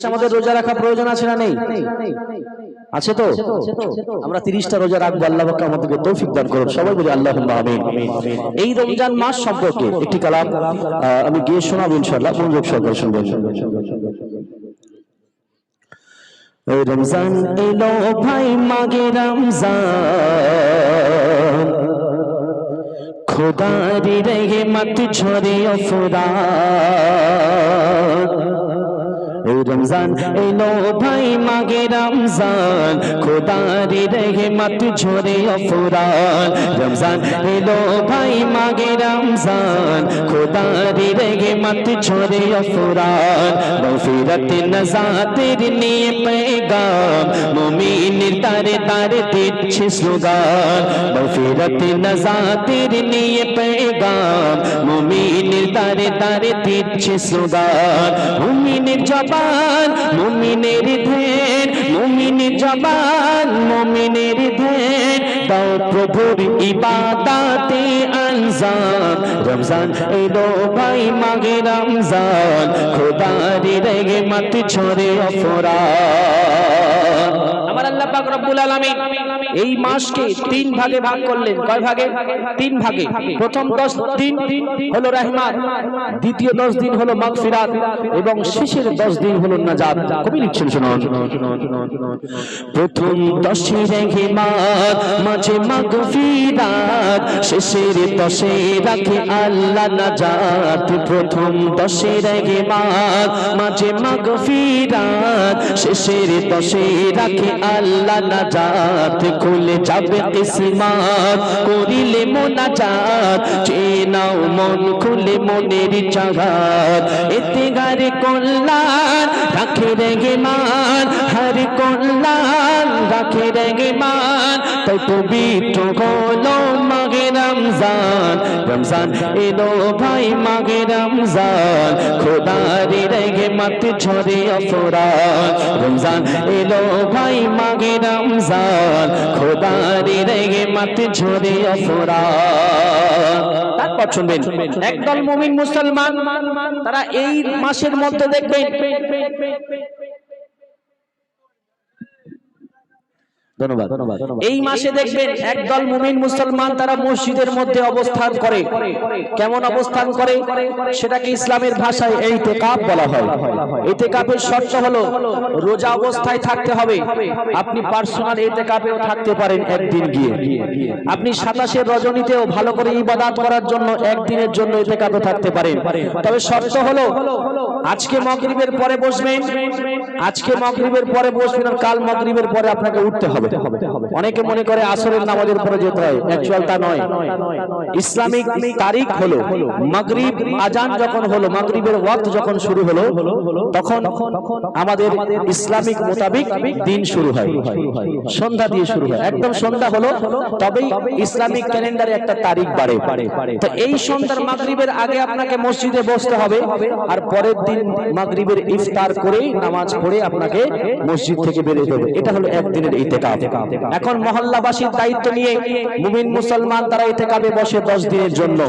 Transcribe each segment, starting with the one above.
আমাদের রোজা রাখা প্রয়োজন আছে না নেই? আছে তো? আমরা 30টা রোজা রাখবো। আল্লাহ পাক আমাদেরকে তৌফিক দান করুন। সবাই বলি আল্লাহুম্মা আমিন। এই রমজান মাস সম্পর্কে একটি কালাম আমি গিয়ে শোনাবো ইনশাআল্লাহ, মনোযোগ সহকারে শুনবেন। রমজান এলো ভাই, মাগে রমজান, খোদারি রহমত ঝরে অফরাত। রমজান এলো ভাই, মাগে রমজান, খোদারি রহমত ঝরে অফরাত। রমজান এলো ভাই, মাগে রমজান, খোদারি রহমত ঝরে অফরাত। মাগফিরাত নাজাতের নিয়ে পেগাম, মুমিনের তারে তারে দিচ্ছে স্লোগান। মাগফিরাত নাজাতের নিয়ে পেগাম, মুমিনের তারে তারে দিচ্ছে স্লোগান। মুমিনের জবান, মুমিনের ধ্যান, মুমিনের জবান, মুমিনের ধ্যান, দাও প্রভুর ইবাদতে আনজাম। রমজান এলো ভাই, মাগে রমজান, খোদারি রহমত ঝরে অফরাত। আমার আল্লাহ পাক রব্বুল আলামিন এই মাসকে 3 ভাগে ভাগ করলেন। কয় ভাগে? 3 ভাগে। প্রথম 10 দিন হলো রহমত, দ্বিতীয় 10 দিন হলো মাগফিরাত এবং শেষের 10 দিন হলো নাজাত। কবি লিখছেন, শুনুন। প্রথম 10 রহমত, মাঝে মাগফিরাত, শেষের 10 রাখে আল্লাহ নাজাত। প্রথম 10 রহমত, মাঝে মাগফিরাত, শেষের 10 রাখে আল্লাহ নাজাত। খুলে যাবে কিসমত, করিলে মোনাজাত, চেনাও মন খুলে মনের চাগাত। এতে গারে কল্যাণ রাখে রহমান, হর কল্যাণ রাখে রহমান। তাই পবিত্র হলো মাগে রমজান। রমজান এলো ভাই, মাগে রমজান, খোদারি রহমত ঝরে অফরাত। রমজান এলো ভাই, মাগে রমজান, খোদারি রহমত ঝরে অফরাত। তারপর শুনবেন, একদল মুমিন মুসলমান তারা এই মাসের মধ্যে দেখবেন, এই মাসে দেখবেন একদল মুমিন মুসলমান তারা মসজিদের মধ্যে অবস্থান করে। কেমন অবস্থান করে? সেটাকে ইসলামের ভাষায় ইতিকাফ বলা হয়। ইতিকাফের শর্ত হলো রোজা অবস্থায় থাকতে হবে। আপনি পার্সোনাল ইতিকাফেও থাকতে পারেন একদিন গিয়ে। আপনি 27 রজনীতেও ভালো করে ইবাদত করার জন্য একদিনের জন্য ইতিকাফে থাকতে পারেন। তবে শর্ত হলো আজকে মাগরিবের পরে বসবেন, আজকে মাগরিবের পরে বসবেন আর কাল মাগরিবের পরে আপনাকে উঠতে হবে। অনেকে মনে করে আসরের নামাজের পরে যেতে হয়, অ্যাকচুয়াল তা নয়। ইসলামিক তারিখ হলো মাগরিব আজান যখন হলো, মাগরিবের ওয়াক্ত যখন শুরু হলো, তখন আমাদের ইসলামিক মোতাবেক দিন শুরু হয়, সন্ধ্যা দিয়ে শুরু হয়। একদম সন্ধ্যা হলো তবেই ইসলামিক ক্যালেন্ডারে একটা তারিখ বাড়ে। তো এই সন্ধ্যার মাগরিবের আগে আপনাকে মসজিদে বসতে হবে আর পরের দিন মাগরিবের ইফতার করেই নামাজ পড়ে আপনাকে মসজিদ থেকে বের হতে হবে। এটা হলো একদিনের ইতিকাফ। এখন মহল্লাবাসীর দায়িত্ব নিয়ে মুমিন মুসলমান তারা ইতিকাফে বসে 10 দিনের জন্য।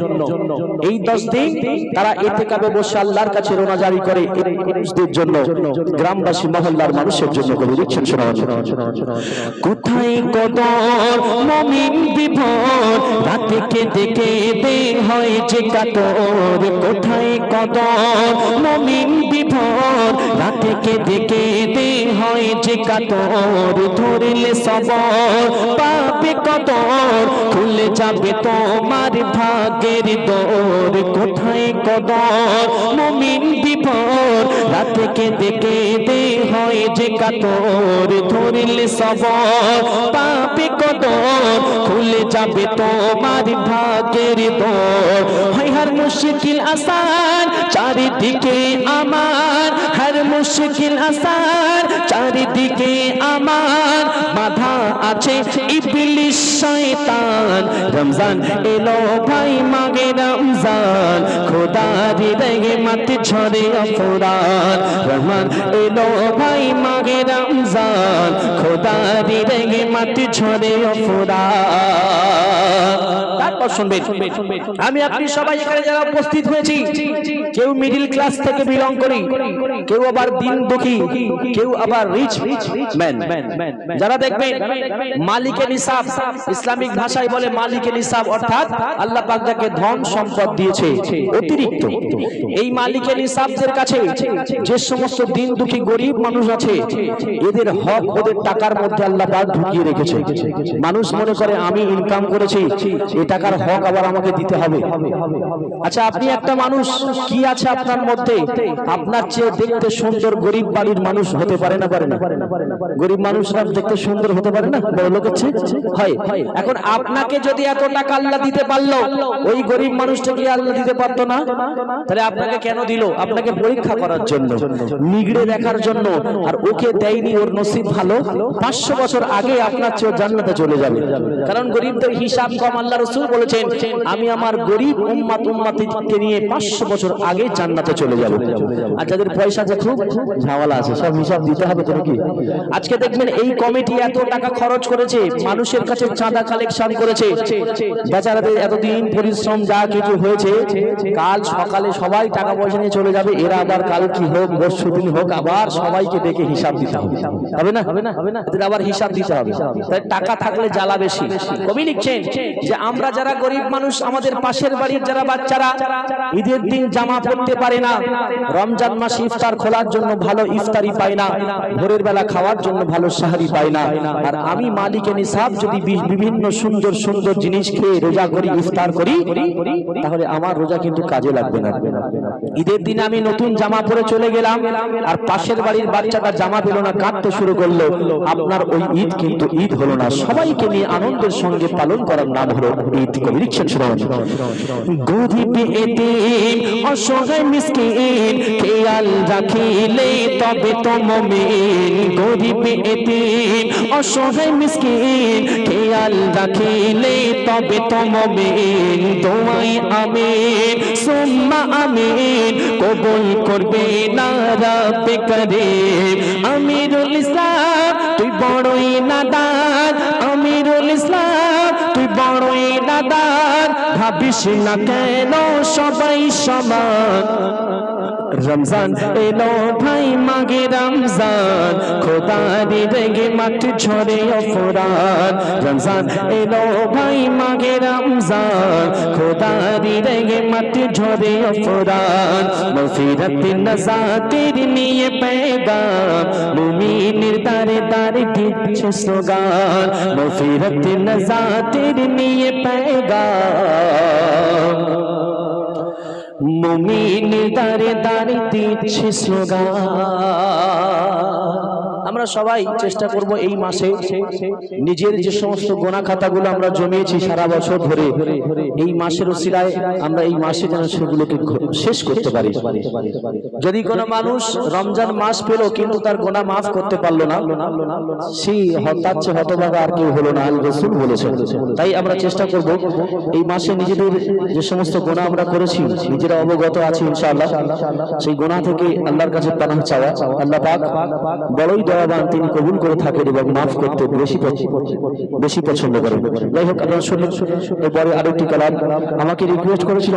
এই 10 দিন তারা ইতিকাফে বসে আল্লাহর কাছে রোনা জারি করে মানুষদের জন্য, গ্রামবাসী মহল্লার মানুষের জন্য। বলে দিচ্ছেন, শোনান। কোথায় কদর মুমিন বিভোর, রাতে কেঁদে কেঁদে হয় যে কাতর। কোথায় কদর মুমিন বিভোর, রাতে কেঁদে কেঁদে হয় যে কাতর। ধরলে সবর পাবে কদর, খুলে যাবে তোমার ভাগ্যের দোর। কোথায় কদর মুমিন বিভোর, রাতে কেঁদে কেঁদে হয় যে কাতর। ধরলে সবর পাবে কদর, খুলে যাবে তোমার ভাগ্যের দোর। হয় হর মুশকিল আসান চারিদিকে আমার, হর মুশকিল আসান চারিদিকে আমার। বাধা আছে ইবলিস শয়তান। রমজান এলো ভাই, মাগে রমজান, খোদারি রহমত ঝরে অফরাত। রহমান এলো ভাই মাঘে রমজান খোদারি রেগে মাটি ঝরে ফুরাত। তারপর শুনবেন, আমি আপনি সবাই এখানে যারা উপস্থিত হয়েছি, কেউ মিডল ক্লাস থেকে বিলং করি, কেউ আবার দিন দুঃখী, কেউ আবার রিচ ম্যান। যারা দেখবেন মালিকে নিসাব, ইসলামিক ভাষায় বলে মালিকে নিসাব, অর্থাৎ আল্লাহ পাক যাকে ধন সম্পদ দিয়েছে অতিরিক্ত, এই মালিকে নিসাবদের কাছে যে সমস্ত দিন দুঃখী গরিব মানুষ আছে, এদের হক ওদের টাকার মধ্যে আল্লাহ পাক ঢুকিয়ে রেখেছে। মানুষ মনে করে আমি ইনকাম করেছি, এই টাকার হক আবার আমাকে দিতে হবে। আচ্ছা, আপনি একটা মানুষ, কি আছে আপনার মধ্যে? আপনার চেয়ে দেখতে সুন্দর গরিব বাড়ির মানুষ হতে পারে না? পারে না? গরিব মানুষরা দেখতে সুন্দর হতে পারে না বড় লোকের চেয়ে? হয়। এখন আপনাকে যদি এত টাকা আল্লাহ দিতে পারলো, ওই গরিব মানুষটা কি আল্লাহ দিতে পারতো না? তাহলে আপনাকে কেন দিল? আপনাকে পরীক্ষা করার জন্য, নিগড়ে দেখার জন্য। আর ওকে দেয়নি, ওর নসিব ভালো, 500 বছর আগে আপনার চেয়ে জান্নাতে চলে যাবে। কারণ গরিবদের হিসাব কম। আল্লাহ রাসূল বলেছেন, আমি আমার গরিব উম্মতকে নিয়ে 500 বছর আগে জান্নাতে চলে যাব। আর যাদের পয়সা আছে, খুব ঝামেলা আছে, সব হিসাব দিতে হবে তো নাকি? আজকে দেখবেন এই কমিটি এত টাকা খরচ করেছে, মানুষের কাছে চাঁদা কালেকশন করেছে, বেচারাদের এতদিন পরিশ্রম যা কিছু হয়েছে, কাল সকালে সবাই টাকা পয়সা নিয়ে চলে যাবে। এরা আবার কাল কি হোক, পরশুদিন হোক, আবার সবাইকে ডেকে হিসাব দিতে হবে। হবে না? এদের আবার হিসাব দিতে হবে। তাই টাকা থাকলে জ্বালা বেশি। কবি লিখছেন যে আমরা যারা গরিব মানুষ, আমাদের পাশের বাড়ির যারা বাচ্চারা ঈদের দিন জামা পরতে পারে না, রমজান মাসে ইফতার খোলার জন্য ভালো ইফতারি পায় না, ভোরের বেলা খাওয়ার জন্য ভালো সাহারি পায় না, আর আমি মালিকে নিসাব যদি বিভিন্ন সুন্দর সুন্দর জিনিস খেয়ে রোজা করি, ইফতার করি, তাহলে আমার রোজা কিন্তু কাজে লাগবে না। ঈদের দিনে আমি নতুন জামা পরে চলে গেলাম, আর পাশের বাড়ির বাচ্চাটা জামা পেল না, কাঁদতে শুরু করলো, আপনার ওই ঈদ কিন্তু ঈদ হলো না। সবাইকে নিয়ে আনন্দের সঙ্গে পালন করার নাম হলো ঈদ। কবি লিখছেন, শুনুন, গরিব এতিম অসহায় মিসকিন খেয়াল রাখিলে তবে তো মুমিন। গরিব এতিম অসহায় মিসকিন খেয়াল রাখিলে তবে তো মুমিন। দোয়াই আমিন সুম্মা আমিন কবুল করবে না রব্বে করিম। আমিরুল ইসলাম তুই বড়ই নাদান, আমিরুল ইসলাম তুই বড়ই নাদান, ভাবিস না কেন সবাই সমান। রমজান এলো ভাই মাঘে রমজান খোদারি রেগে মাটি ঝরে ফুরাত। রমজান এলো ভাই মাঘে রমজান খোদারি রেগে মাটি ঝরে ফুরাত। মগফিরাত নাজাতের নিয়ে পেগাম মুমিনের দারে দারে দিচ্ছে স্লোগান। মগফিরাত নাজাতের নিয়ে পেগাম মুমিন দারে দারে দিচ্ছে স্লোগান। আমরা সবাই চেষ্টা করব এই মাসে নিজের যে সমস্ত গোনা খাতাগুলো আমরা জমিয়েছি সারা বছর ধরে, এই মাসের ওসিলায় আমরা এই মাসে যেন সেগুলোকে শেষ করতে পারি। যদি কোনো মানুষ রমজান মাস পেল কিন্তু তার গোনা মাফ করতে পারলো না, সেই তার চেয়ে হতভাগা আর কেউ হলো না, আল্লাহ রাসূল বলেছেন। তাই আমরা চেষ্টা করব এই মাসে নিজেদের যে সমস্ত গোনা আমরা করেছি, নিজেরা অবগত আছি ইনশাআল্লাহ, সেই গোনা থেকে আল্লাহর কাছে পানাহ চাওয়া। আল্লাহ পাক বড়ই দয়াবান, তিনি কবুল করে থাকেন এবং মাফ করতে বেশি পছন্দ করেন। যাই হোক, আপনারা শুনুন, এরপরে আরেকটি কালাম আমাকে রিকোয়েস্ট করেছিল।